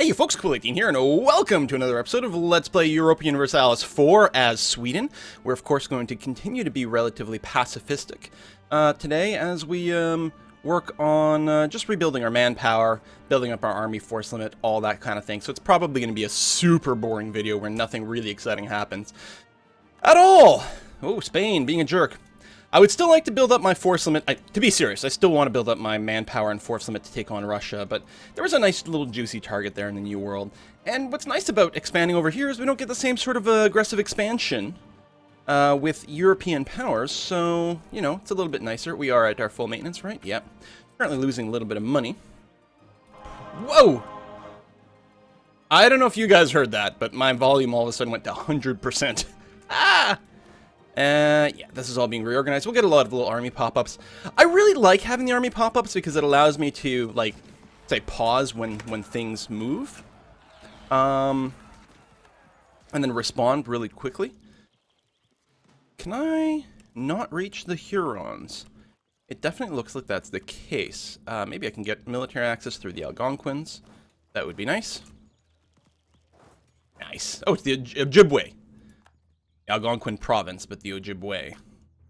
Hey you folks, Cool18 here, and welcome to another episode of Let's Play Europa Universalis 4 as Sweden. We're of course going to continue to be relatively pacifistic today as we work on just rebuilding our manpower, building up our army force limit, all that kind of thing. So it's probably going to be a super boring video where nothing really exciting happens at all. Oh, Spain, being a jerk. I would still like to build up my force limit. To be serious, I still want to build up my manpower and force limit to take on Russia, but there was a nice little juicy target there in the New World. And what's nice about expanding over here is we don't get the same sort of aggressive expansion with European powers, so, you know, it's a little bit nicer. We are at our full maintenance, right? Yep. Currently losing a little bit of money. Whoa! I don't know if you guys heard that, but my volume all of a sudden went to 100%. Ah! Yeah, this is all being reorganized. We'll get a lot of little army pop-ups. I really like having the army pop-ups because it allows me to, like, say, pause when things move. And then respond really quickly. Can I not reach the Hurons? It definitely looks like that's the case. Maybe I can get military access through the Algonquins. That would be nice. Nice. Oh, it's the Ojibwe. Algonquin province, but the Ojibwe.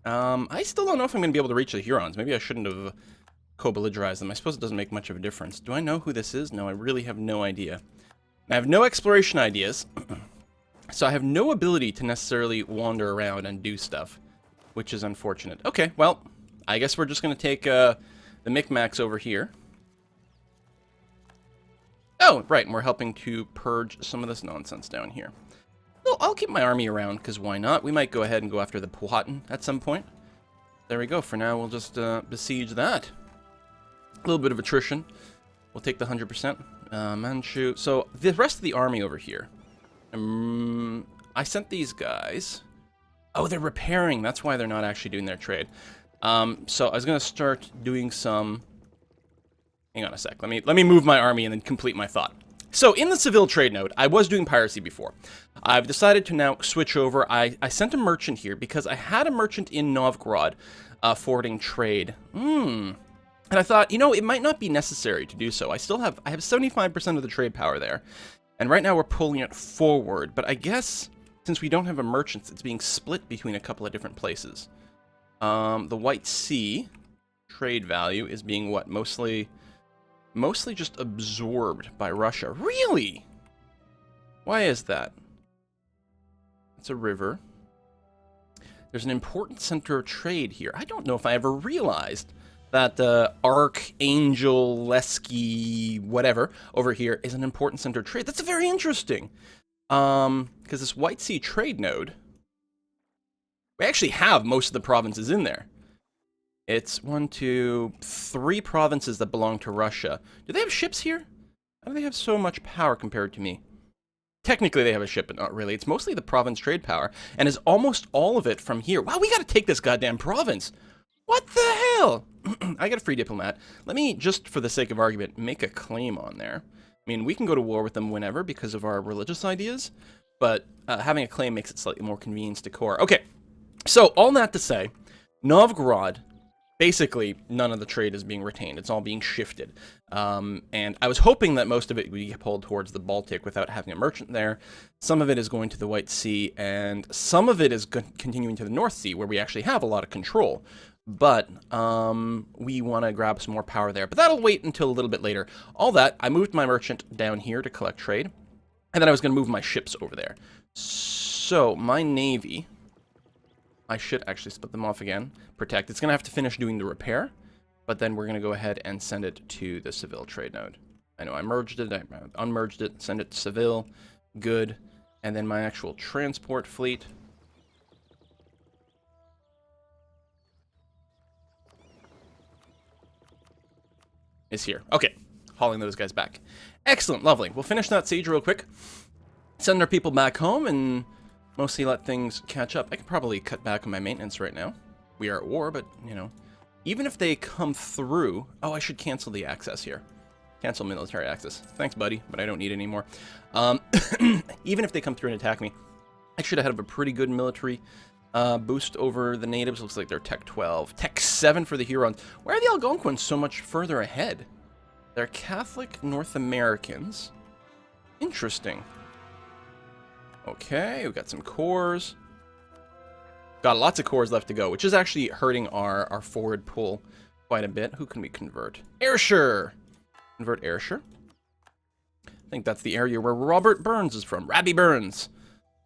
I still don't know if I'm going to be able to reach the Hurons. Maybe I shouldn't have co-belligerized them. I suppose it doesn't make much of a difference. Do I know who this is? No, I really have no idea. I have no exploration ideas, so I have no ability to necessarily wander around and do stuff, which is unfortunate. Okay, well, I guess we're just going to take the Micmacs over here. Oh, right, and we're helping to purge some of this nonsense down here. Well, I'll keep my army around, because why not? We might go ahead and go after the Powhatan at some point. There we go. For now, we'll just besiege that. A little bit of attrition. We'll take the 100%. Manchu. So, the rest of the army over here. I sent these guys. Oh, they're repairing. That's why they're not actually doing their trade. So, I was going to start doing some... Hang on a sec. Let me move my army and then complete my thought. So, in the Seville trade node, I was doing piracy before. I've decided to now switch over. I sent a merchant here because I had a merchant in Novgorod forwarding trade. And I thought, you know, it might not be necessary to do so. I have 75% of the trade power there. And right now we're pulling it forward. But I guess since we don't have a merchant, it's being split between a couple of different places. The White Sea trade value is being what? Mostly just absorbed by Russia. Really? Why is that? It's a river. There's an important center of trade here. I don't know if I ever realized that Archangel, Lesky, whatever, over here is an important center of trade. That's very interesting. Because this White Sea trade node, we actually have most of the provinces in there. It's 1, 2, 3 provinces that belong to Russia. Do they have ships here? How do they have so much power compared to me? Technically, they have a ship, but not really. It's mostly the province trade power, and is almost all of it from here. Wow, we gotta take this goddamn province! What the hell? I got a free diplomat. Let me, just for the sake of argument, make a claim on there. I mean, we can go to war with them whenever because of our religious ideas, but having a claim makes it slightly more convenient to core. Okay, so all that to say, Novgorod... Basically, none of the trade is being retained. It's all being shifted. And I was hoping that most of it would be pulled towards the Baltic without having a merchant there. Some of it is going to the White Sea, and some of it is continuing to the North Sea, where we actually have a lot of control. But we want to grab some more power there. But that'll wait until a little bit later. All that, I moved my merchant down here to collect trade. And then I was going to move my ships over there. So, my navy... I should actually split them off again. Protect. It's going to have to finish doing the repair, but then we're going to go ahead and send it to the Seville trade node. I know I merged it, I unmerged it, send it to Seville. Good. And then my actual transport fleet. Is here. Okay. Hauling those guys back. Excellent. Lovely. We'll finish that siege real quick. Send our people back home and... mostly let things catch up. I could probably cut back on my maintenance right now. We are at war, but, you know, even if they come through... Oh, I should cancel the access here. Cancel military access. Thanks, buddy, but I don't need any more. Even if they come through and attack me, I should have a pretty good military boost over the natives. Looks like they're Tech 12. Tech 7 for the Hurons. Why are the Algonquins so much further ahead? They're Catholic North Americans. Interesting. Okay, we've got some cores. Got lots of cores left to go, which is actually hurting our forward pull quite a bit. Who can we convert? Ayrshire! Convert Ayrshire. I think that's the area where Robert Burns is from. Rabbie Burns.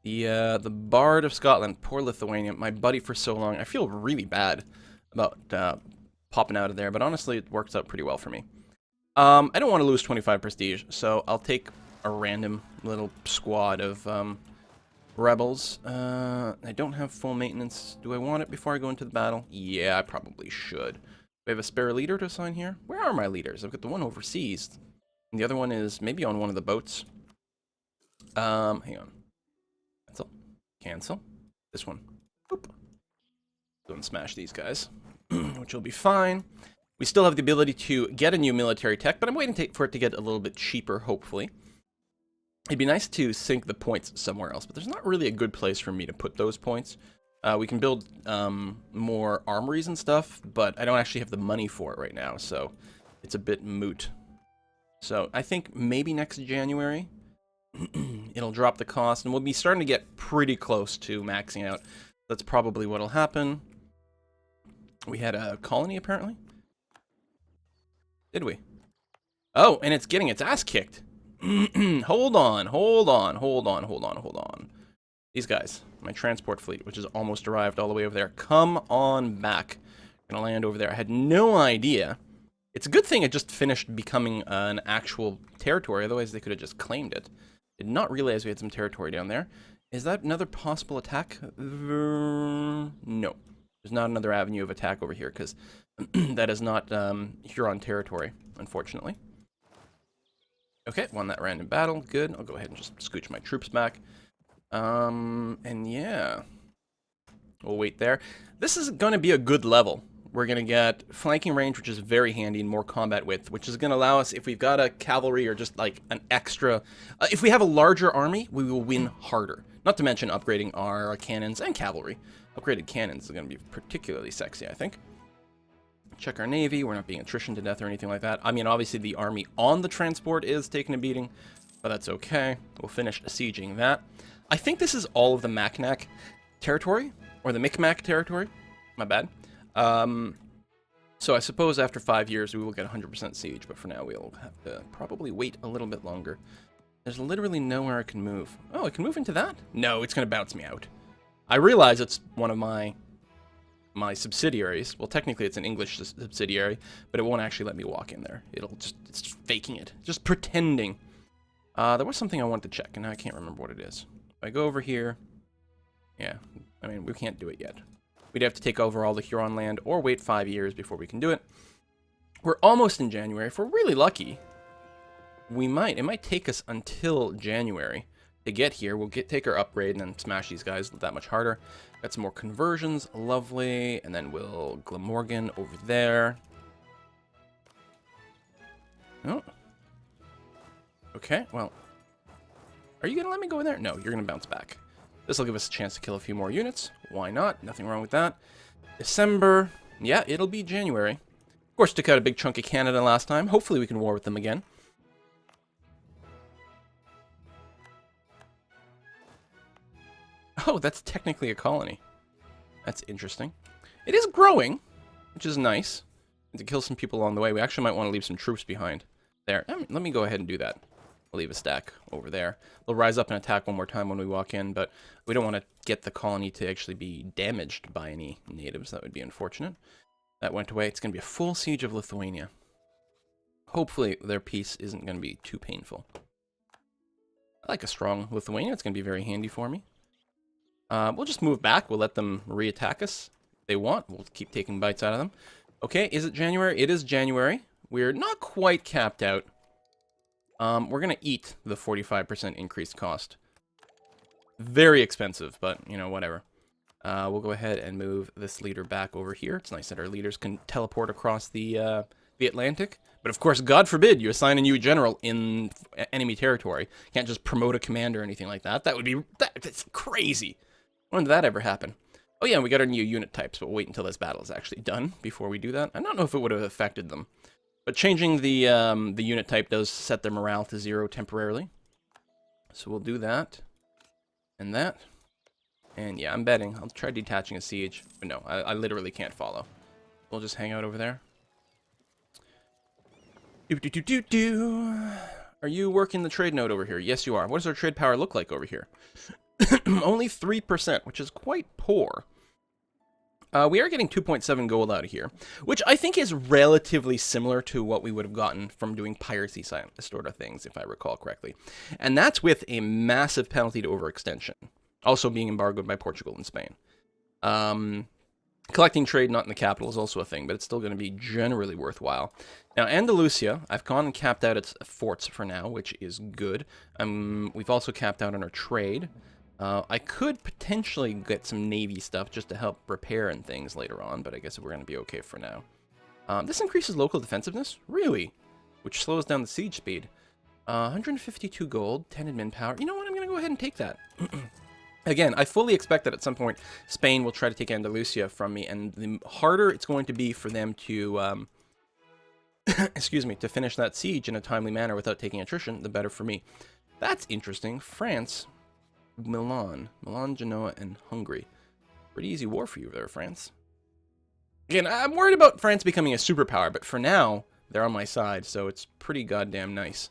The Bard of Scotland. Poor Lithuania. My buddy for so long. I feel really bad about popping out of there, but honestly, it works out pretty well for me. I don't want to lose 25 prestige, so I'll take a random little squad of rebels. I don't have full maintenance. Do I want it before I go into the battle? Yeah, I probably should. We have a spare leader to assign here. Where are my leaders? I've got the one overseas. And the other one is maybe on one of the boats. Hang on. Cancel. Cancel. This one. Boop. Go and smash these guys, which will be fine. We still have the ability to get a new military tech, but I'm waiting for it to get a little bit cheaper, hopefully. It'd be nice to sink the points somewhere else, but there's not really a good place for me to put those points. We can build more armories and stuff, but I don't actually have the money for it right now, so it's a bit moot. So I think maybe next January, it'll drop the cost, and we'll be starting to get pretty close to maxing out. That's probably what'll happen. We had a colony, apparently. Did we? Oh, and it's getting its ass kicked. Hold on. These guys, my transport fleet, which has almost arrived all the way over there. Come on back. Gonna land over there. I had no idea. It's a good thing it just finished becoming an actual territory, otherwise they could have just claimed it. Did not realize we had some territory down there. Is that another possible attack? No. There's not another avenue of attack over here, because that is not Huron territory, unfortunately. Okay, won that random battle. Good. I'll go ahead and just scooch my troops back. And yeah. We'll wait there. This is going to be a good level. We're going to get flanking range, which is very handy, and more combat width, which is going to allow us, if we've got a cavalry or just like an extra... if we have a larger army, we will win harder. Not to mention upgrading our cannons and cavalry. Upgraded cannons is going to be particularly sexy, I think. Check our navy. We're not being attrition to death or anything like that. I mean, obviously the army on the transport is taking a beating, but that's okay. We'll finish sieging that. I think this is all of the Macnac territory, or the Micmac territory. My bad. So I suppose after 5 years we will get 100% siege, but for now we'll have to probably wait a little bit longer. There's literally nowhere I can move. Oh, I can move into that? No, it's going to bounce me out. I realize it's one of my subsidiaries. Well, technically it's an English subsidiary, but it won't actually let me walk in there. It's just faking it. Just pretending. There was something I wanted to check, and now I can't remember what it is. If I go over here... Yeah, I mean, we can't do it yet. We'd have to take over all the Huron land, or wait 5 years before we can do it. We're almost in January. If we're really lucky, we might. It might take us until January to get here. We'll take our upgrade and then smash these guys that much harder. Got some more conversions. Lovely. And then we'll Glamorgan over there. Oh. Okay, well. Are you going to let me go in there? No, you're going to bounce back. This will give us a chance to kill a few more units. Why not? Nothing wrong with that. December. Yeah, it'll be January. Of course, took out a big chunk of Canada last time. Hopefully we can war with them again. Oh, that's technically a colony. That's interesting. It is growing, which is nice. And to kill some people along the way, we actually might want to leave some troops behind. There. Let me go ahead and do that. I'll leave a stack over there. They'll rise up and attack one more time when we walk in, but we don't want to get the colony to actually be damaged by any natives. That would be unfortunate. That went away. It's going to be a full siege of Lithuania. Hopefully their peace isn't going to be too painful. I like a strong Lithuania. It's going to be very handy for me. We'll just move back. We'll let them re-attack us if they want. We'll keep taking bites out of them. Okay, is it January? It is January. We're not quite capped out. We're going to eat the 45% increased cost. Very expensive, but, you know, whatever. We'll go ahead and move this leader back over here. It's nice that our leaders can teleport across the Atlantic. But, of course, God forbid you assign a new general in enemy territory. You can't just promote a commander or anything like that. That would be... That's crazy. When did that ever happen? Oh, yeah, we got our new unit types, but we'll wait until this battle is actually done before we do that. I don't know if it would have affected them. But changing the unit type does set their morale to 0 temporarily. So we'll do that. And that. And yeah, I'm betting. I'll try detaching a siege. But no, I literally can't follow. We'll just hang out over there. Are you working the trade node over here? Yes, you are. What does our trade power look like over here? Only 3%, which is quite poor. We are getting 2.7 gold out of here, which I think is relatively similar to what we would have gotten from doing piracy sort of things, if I recall correctly. And that's with a massive penalty to overextension, also being embargoed by Portugal and Spain. Collecting trade not in the capital is also a thing, but it's still going to be generally worthwhile. Now, Andalusia, I've gone and capped out its forts for now, which is good. We've also capped out on our trade. I could potentially get some navy stuff just to help repair and things later on, but I guess we're going to be okay for now. This increases local defensiveness? Really? Which slows down the siege speed. 152 gold, 10 admin power. You know what? I'm going to go ahead and take that. Again, I fully expect that at some point Spain will try to take Andalusia from me, and the harder it's going to be for them to, excuse me, to finish that siege in a timely manner without taking attrition, the better for me. That's interesting. France, Milan, Genoa, and Hungary. Pretty easy war for you there, France. Again, I'm worried about France becoming a superpower, but for now, they're on my side, so it's pretty goddamn nice.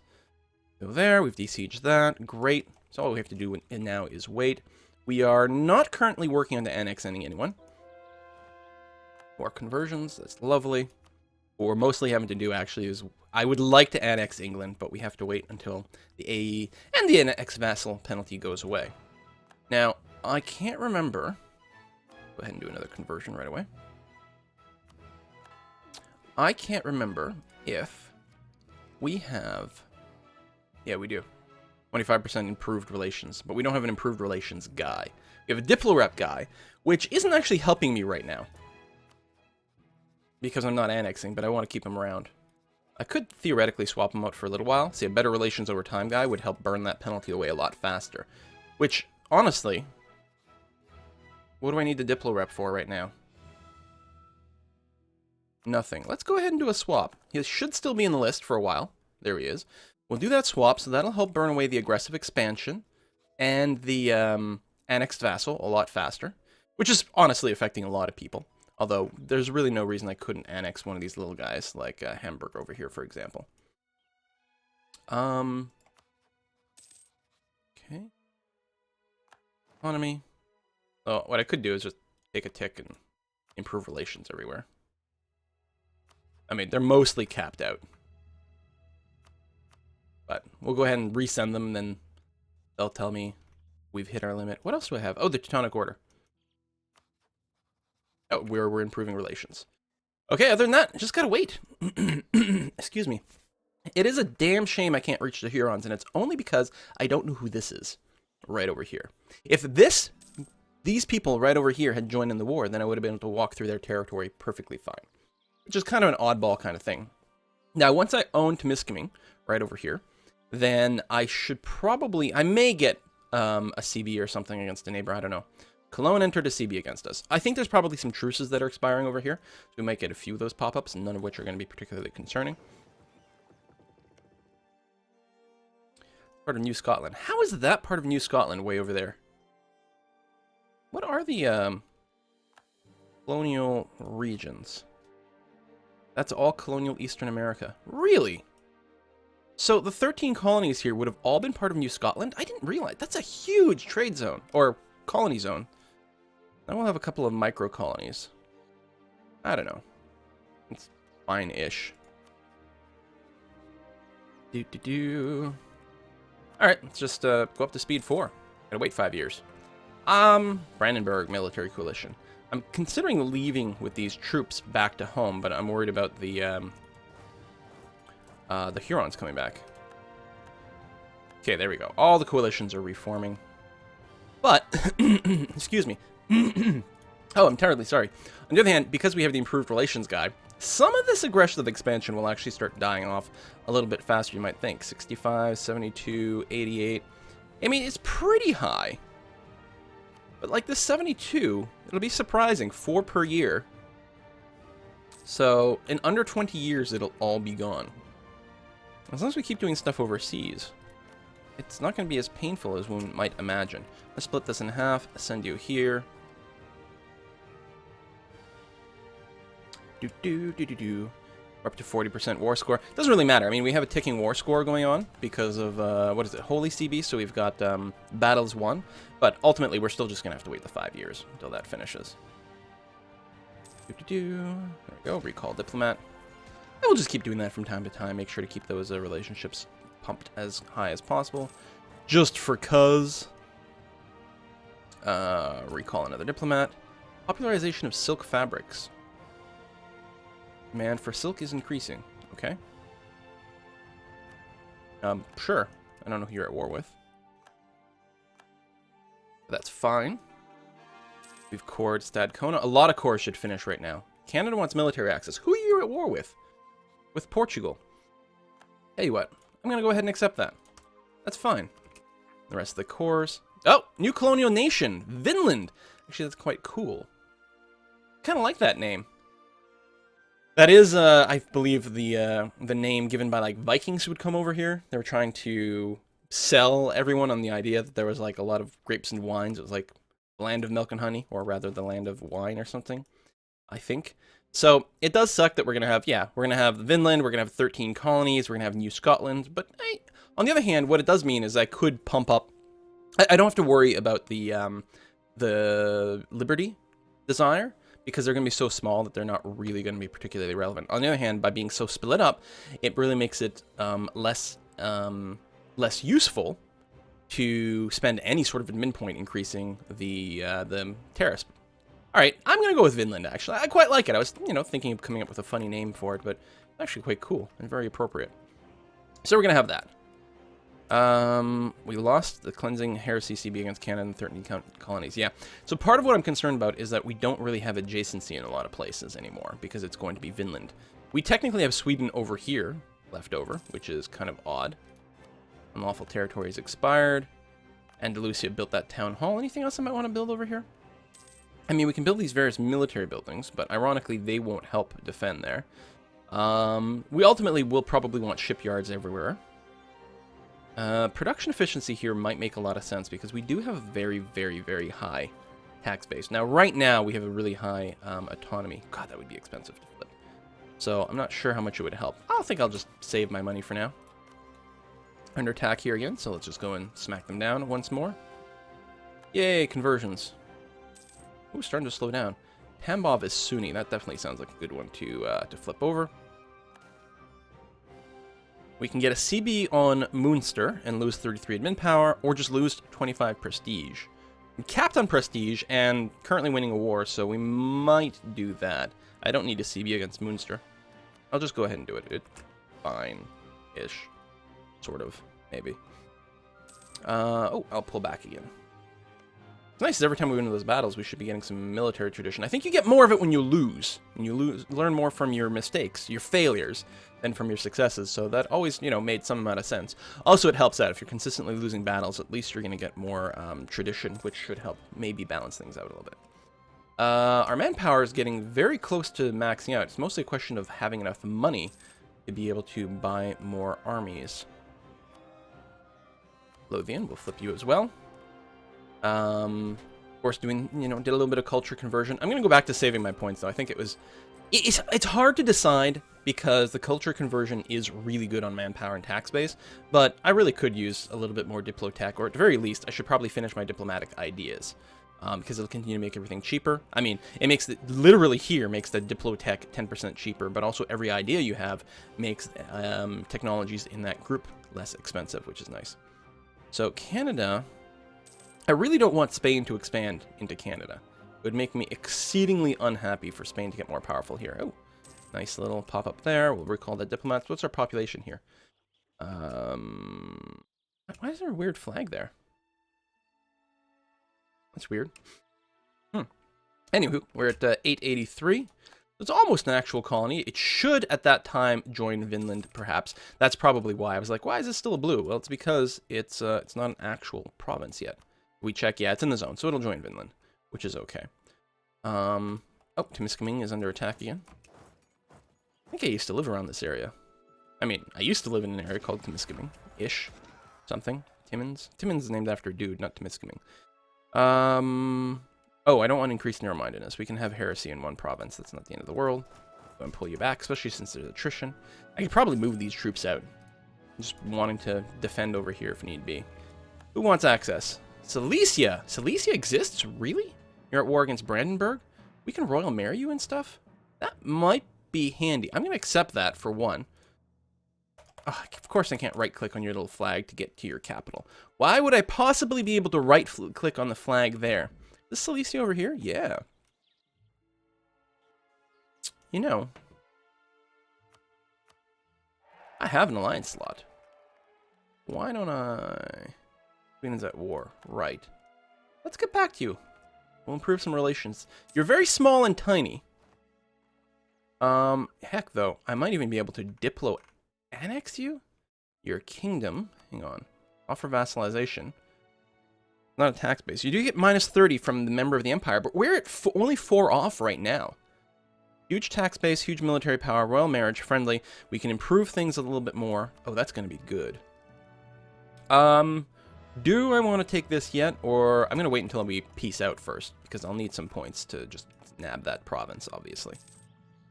So there, we've desieged that. Great. So all we have to do now is wait. We are not currently working on annexing anyone. More conversions, that's lovely. What we're mostly having to do, actually, is I would like to annex England, but we have to wait until the AE and the ex-vassal penalty goes away. Now, I can't remember. Go ahead and do another conversion right away. I can't remember if we have... Yeah, we do. 25% improved relations, but we don't have an improved relations guy. We have a Diplorep guy, which isn't actually helping me right now. Because I'm not annexing, but I want to keep him around. I could theoretically swap him out for a little while. See, a better relations over time guy would help burn that penalty away a lot faster. Which, honestly, what do I need the Diplorep for right now? Nothing. Let's go ahead and do a swap. He should still be in the list for a while. There he is. We'll do that swap, so that'll help burn away the aggressive expansion and the annexed vassal a lot faster, which is honestly affecting a lot of people. Although, there's really no reason I couldn't annex one of these little guys, like Hamburg over here, for example. Okay. Economy. Oh, what I could do is just take a tick and improve relations everywhere. I mean, they're mostly capped out. But we'll go ahead and resend them, and then they'll tell me we've hit our limit. What else do I have? Oh, the Teutonic Order. Oh, we're improving relations. Okay, other than that, just gotta wait. Excuse me. It is a damn shame I can't reach the Hurons, and it's only because I don't know who this is right over here. If these people right over here had joined in the war, then I would have been able to walk through their territory perfectly fine. Which is kind of an oddball kind of thing. Now, once I own Temiskaming right over here, then I should probably... I may get a CB or something against a neighbor, I don't know. Cologne entered a CB against us. I think there's probably some truces that are expiring over here, so we might get a few of those pop-ups, none of which are going to be particularly concerning. Part of New Scotland. How is that part of New Scotland way over there? What are the colonial regions? That's all colonial Eastern America. Really? So the 13 colonies here would have all been part of New Scotland? I didn't realize. That's a huge trade zone, or colony zone. Now we'll have a couple of micro colonies. I don't know. It's fine-ish. Alright, let's just go up to speed 4. Gotta wait 5 years. Brandenburg military coalition. I'm considering leaving with these troops back to home, but I'm worried about the Hurons coming back. Okay, there we go. All the coalitions are reforming. But, excuse me. Oh, I'm terribly sorry. On the other hand, because we have the improved relations guy, some of this aggressive expansion will actually start dying off a little bit faster, you might think. 65, 72, 88. I mean, it's pretty high. But like this 72, it'll be surprising. 4 per year. So, in under 20 years, it'll all be gone. As long as we keep doing stuff overseas. it's not going to be as painful as one might imagine. Let's split this in half, send you here. We're up to 40% war score. Doesn't really matter. I mean, we have a ticking war score going on because of, what is it, Holy CB, so we've got battles won. But ultimately, we're still just going to have to wait the 5 years until that finishes. There we go, recall diplomat. And we'll just keep doing that from time to time. Make sure to keep those relationships pumped as high as possible. Just for cuz. Recall another diplomat. Popularization of silk fabrics. Demand for silk is increasing. Okay. Sure. I don't know who you're at war with. That's fine. We've cored Stadcona. A lot of cores should finish right now. Canada wants military access. Who are you at war with? With Portugal. Tell you what. I'm going to go ahead and accept that. That's fine. The rest of the cores. Oh! New colonial nation. Vinland. Actually, that's quite cool. Kind of like that name. That is, I believe, the name given by, like, Vikings who would come over here. They were trying to sell everyone on the idea that there was, like, a lot of grapes and wines. It was, like, the land of milk and honey, or rather the land of wine or something, I think. So, it does suck that we're going to have, yeah, we're going to have Vinland, we're going to have 13 colonies, we're going to have New Scotland, but on the other hand, what it does mean is I could pump up, I don't have to worry about the Liberty desire, because they're going to be so small that they're not really going to be particularly relevant. On the other hand, by being so split up, it really makes it less useful to spend any sort of admin point increasing the tariffs. All right, I'm going to go with Vinland, actually. I quite like it. I was, thinking of coming up with a funny name for it, but it's actually quite cool and very appropriate. So we're going to have that. We lost the cleansing heresy CB against Canada and 13 colonies. Yeah. So part of what I'm concerned about is that we don't really have adjacency in a lot of places anymore because it's going to be Vinland. We technically have Sweden over here left over, which is kind of odd. Unlawful territory is expired. Andalusia built that town hall. Anything else I might want to build over here? I mean, we can build these various military buildings, but ironically, they won't help defend there. We ultimately will probably want shipyards everywhere. Production efficiency here might make a lot of sense because we do have a very, very, very high tax base. Now, right now, we have a really high autonomy. God, that would be expensive to flip. So I'm not sure how much it would help. I think I'll just save my money for now. Under attack here again, so let's just go and smack them down once more. Yay, conversions. Ooh, starting to slow down. Tambov is Sunni. That definitely sounds like a good one to flip over. We can get a CB on Munster and lose 33 admin power, or just lose 25 prestige. I'm capped on prestige and currently winning a war, so we might do that. I don't need a CB against Munster. I'll just go ahead and do it. It's fine-ish. Sort of, maybe. Oh, I'll pull back again. It's nice every time we win those battles, we should be getting some military tradition. I think you get more of it when you lose. When you lose, learn more from your mistakes, your failures, than from your successes. So that always, made some amount of sense. Also, it helps out. If you're consistently losing battles, at least you're going to get more tradition, which should help maybe balance things out a little bit. Our manpower is getting very close to maxing out. It's mostly a question of having enough money to be able to buy more armies. Lothian, we'll flip you as well. Of course, doing, did a little bit of culture conversion. I'm going to go back to saving my points, though. I think it's hard to decide because the culture conversion is really good on manpower and tax base, but I really could use a little bit more diplotech, or at the very least, I should probably finish my diplomatic ideas, because it'll continue to make everything cheaper. I mean, it makes it, literally here, makes the diplotech 10% cheaper, but also every idea you have makes technologies in that group less expensive, which is nice. So Canada, I really don't want Spain to expand into Canada. It would make me exceedingly unhappy for Spain to get more powerful here. Oh, nice little pop-up there. We'll recall the diplomats. What's our population here? Why is there a weird flag there? That's weird. Anywho, we're at 883. It's almost an actual colony. It should, at that time, join Vinland, perhaps. That's probably why. I was like, why is it still a blue? Well, it's because it's not an actual province yet. We check, yeah, it's in the zone, so it'll join Vinland, which is okay. Oh, Temiskaming is under attack again. I think I used to live around this area. I mean, I used to live in an area called Temiskaming-ish. Something. Timmins? Timmins is named after a dude, not Timiskaming. Oh, I don't want to increase narrow-mindedness. We can have heresy in one province. That's not the end of the world. Go and pull you back, especially since there's attrition. I could probably move these troops out. Just wanting to defend over here if need be. Who wants access? Silesia! Silesia exists? Really? You're at war against Brandenburg? We can Royal Marry you and stuff? That might be handy. I'm going to accept that for one. Oh, of course I can't right-click on your little flag to get to your capital. Why would I possibly be able to right-click on the flag there? Is Silesia over here? Yeah. You know, I have an alliance slot. Why don't I... Sweden's at war. Right. Let's get back to you. We'll improve some relations. You're very small and tiny. Heck, though, I might even be able to diplo-annex you? Your kingdom. Hang on. Offer vassalization. Not a tax base. You do get minus 30 from the member of the empire, but we're at only 4 off right now. Huge tax base, huge military power, royal marriage, friendly. We can improve things a little bit more. Oh, that's going to be good. Do I want to take this yet? Or I'm going to wait until we peace out first, because I'll need some points to just nab that province, obviously.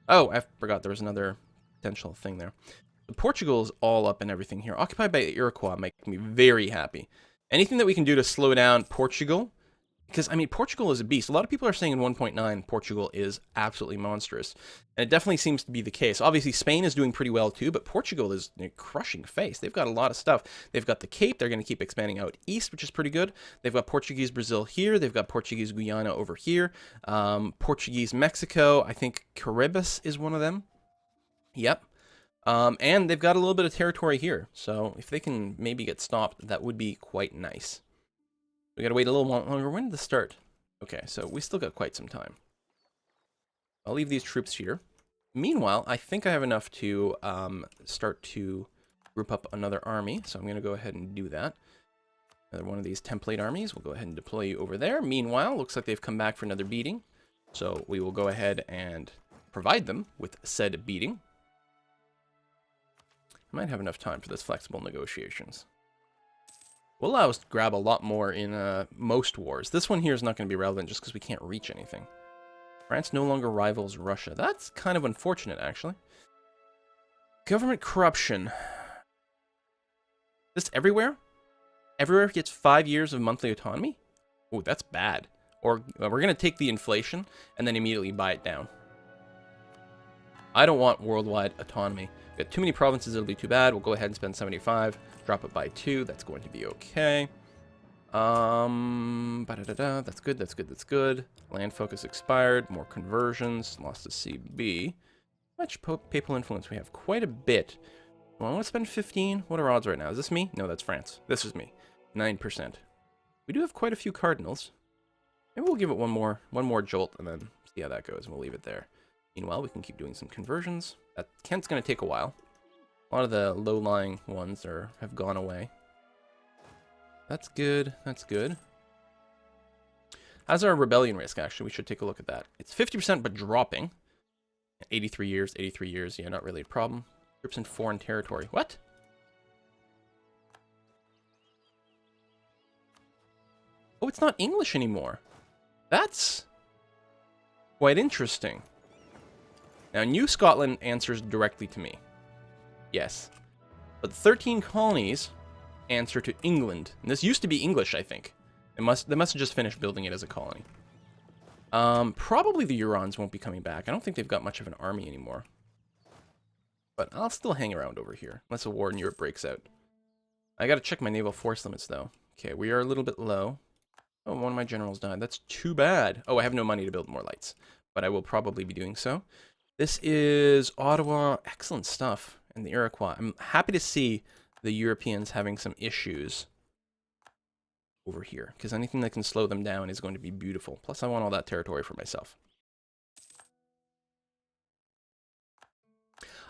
Oh, I forgot there was another potential thing there. Portugal is all up and everything here. Occupied by Iroquois makes me very happy. Anything that we can do to slow down Portugal, because, I mean, Portugal is a beast. A lot of people are saying in 1.9 Portugal is absolutely monstrous, and it definitely seems to be the case. Obviously, Spain is doing pretty well too, but Portugal is crushing face. They've got a lot of stuff. They've got the Cape. They're going to keep expanding out east, which is pretty good. They've got Portuguese Brazil here. They've got Portuguese Guyana over here. Portuguese Mexico. I think Caribbean is one of them. Yep. And they've got a little bit of territory here, so if they can maybe get stopped, that would be quite nice. We gotta wait a little longer. When did this start? Okay, so we still got quite some time. I'll leave these troops here. Meanwhile, I think I have enough to start to group up another army, so I'm gonna go ahead and do that. Another one of these template armies. We'll go ahead and deploy you over there. Meanwhile, looks like they've come back for another beating, so we will go ahead and provide them with said beating. I might have enough time for this flexible negotiations. Will allow us to grab a lot more in most wars. This one here is not going to be relevant just because we can't reach anything. France no longer rivals Russia. That's kind of unfortunate, actually. Government corruption. This everywhere? Everywhere gets 5 years of monthly autonomy? Oh, that's bad. Or we're going to take the inflation and then immediately buy it down. I don't want worldwide autonomy. We've got too many provinces, it'll be too bad. We'll go ahead and spend 75. Drop it by 2. That's going to be okay. That's good, that's good, that's good. Land focus expired. More conversions. Lost to CB. How much papal influence? We have quite a bit. Well, I want to spend 15. What are odds right now? Is this me? No, that's France. This is me. 9%. We do have quite a few cardinals. Maybe we'll give it one more jolt and then see how that goes, and we'll leave it there. Meanwhile, we can keep doing some conversions. Kent's going to take a while. A lot of the low-lying ones have gone away. That's good. That's good. How's our rebellion risk, actually? We should take a look at that. It's 50%, but dropping. 83 years, 83 years. Yeah, not really a problem. Troops in foreign territory. What? Oh, it's not English anymore. That's quite interesting. Now, New Scotland answers directly to me. Yes. But 13 colonies answer to England. And this used to be English, I think. They must have just finished building it as a colony. Probably the Hurons won't be coming back. I don't think they've got much of an army anymore. But I'll still hang around over here, unless a war in Europe breaks out. I gotta check my naval force limits, though. Okay, we are a little bit low. Oh, one of my generals died. That's too bad. Oh, I have no money to build more lights. But I will probably be doing so. This is Ottawa. Excellent stuff. And the Iroquois. I'm happy to see the Europeans having some issues over here, because anything that can slow them down is going to be beautiful. Plus, I want all that territory for myself.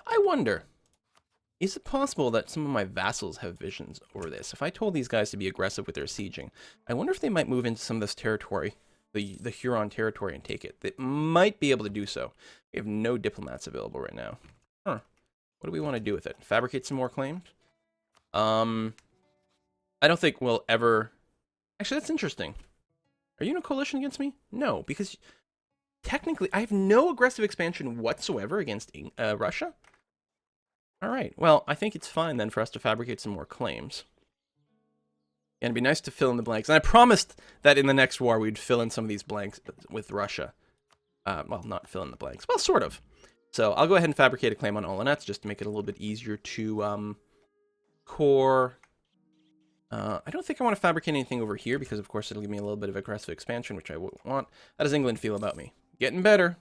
I wonder, is it possible that some of my vassals have visions over this? If I told these guys to be aggressive with their sieging, I wonder if they might move into some of this territory, the Huron territory, and take it. They might be able to do so. We have no diplomats available right now. Huh. What do we want to do with it? Fabricate some more claims? I I don't think we'll ever... Actually, that's interesting. Are you in a coalition against me? No, because technically I have no aggressive expansion whatsoever against Russia. All right, well, I think it's fine then for us to fabricate some more claims. And it'd be nice to fill in the blanks. And I promised that in the next war we'd fill in some of these blanks with Russia. Well, not fill in the blanks. Well, sort of. So I'll go ahead and fabricate a claim on Olonets just to make it a little bit easier to core. I don't think I want to fabricate anything over here because, of course, it'll give me a little bit of aggressive expansion, which I wouldn't want. How does England feel about me? Getting better.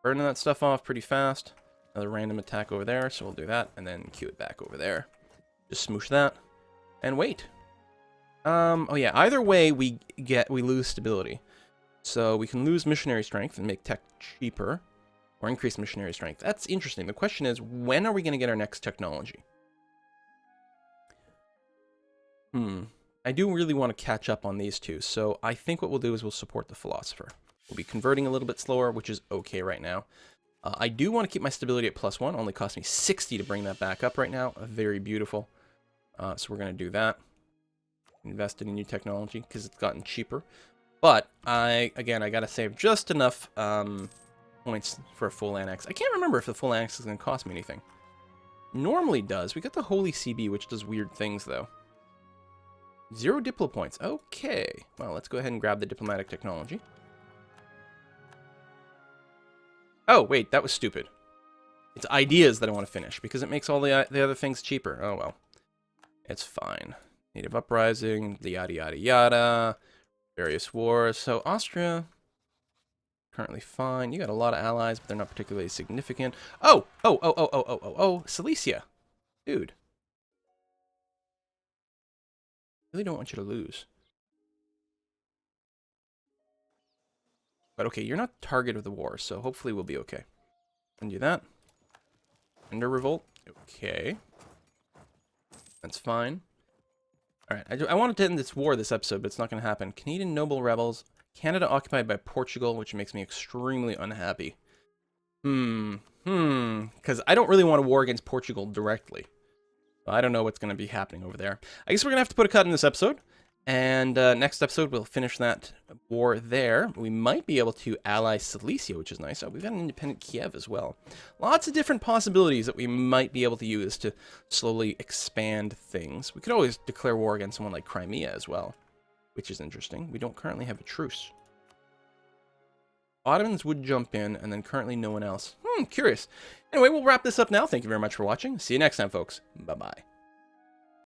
Burning that stuff off pretty fast. Another random attack over there, so we'll do that, and then queue it back over there. Just smoosh that, and wait. Oh yeah, either way we lose stability. So we can lose missionary strength and make tech cheaper, or increase missionary strength. That's interesting. The question is, when are we going to get our next technology? I do really want to catch up on these two, so I think what we'll do is we'll support the philosopher. We'll be converting a little bit slower, which is okay right now. I do want to keep my stability at +1. Only cost me 60 to bring that back up right now. Very beautiful. So we're going to do that. Invest in new technology because it's gotten cheaper. But I got to save just enough points for a full annex. I can't remember if the full annex is going to cost me anything. Normally does. We got the Holy CB, which does weird things, though. 0 diplo points. Okay. Well, let's go ahead and grab the diplomatic technology. Oh, wait, that was stupid. It's ideas that I want to finish, because it makes all the other things cheaper. Oh, well. It's fine. Native Uprising, the yada yada yada. Various wars. So, Austria, currently fine. You got a lot of allies, but they're not particularly significant. Oh, Silesia. Dude. Really don't want you to lose. But okay, you're not the target of the war, so hopefully we'll be okay. Undo that. Under revolt. Okay. That's fine. Alright, I wanted to end this war this episode, but it's not going to happen. Canadian noble rebels. Canada occupied by Portugal, which makes me extremely unhappy. Because I don't really want to war against Portugal directly. I don't know what's going to be happening over there. I guess we're going to have to put a cut in this episode. And next episode, we'll finish that war there. We might be able to ally Silesia, which is nice. Oh, we've got an independent Kiev as well. Lots of different possibilities that we might be able to use to slowly expand things. We could always declare war against someone like Crimea as well, which is interesting. We don't currently have a truce. Ottomans would jump in, and then currently no one else. Curious. Anyway, we'll wrap this up now. Thank you very much for watching. See you next time, folks. Bye-bye.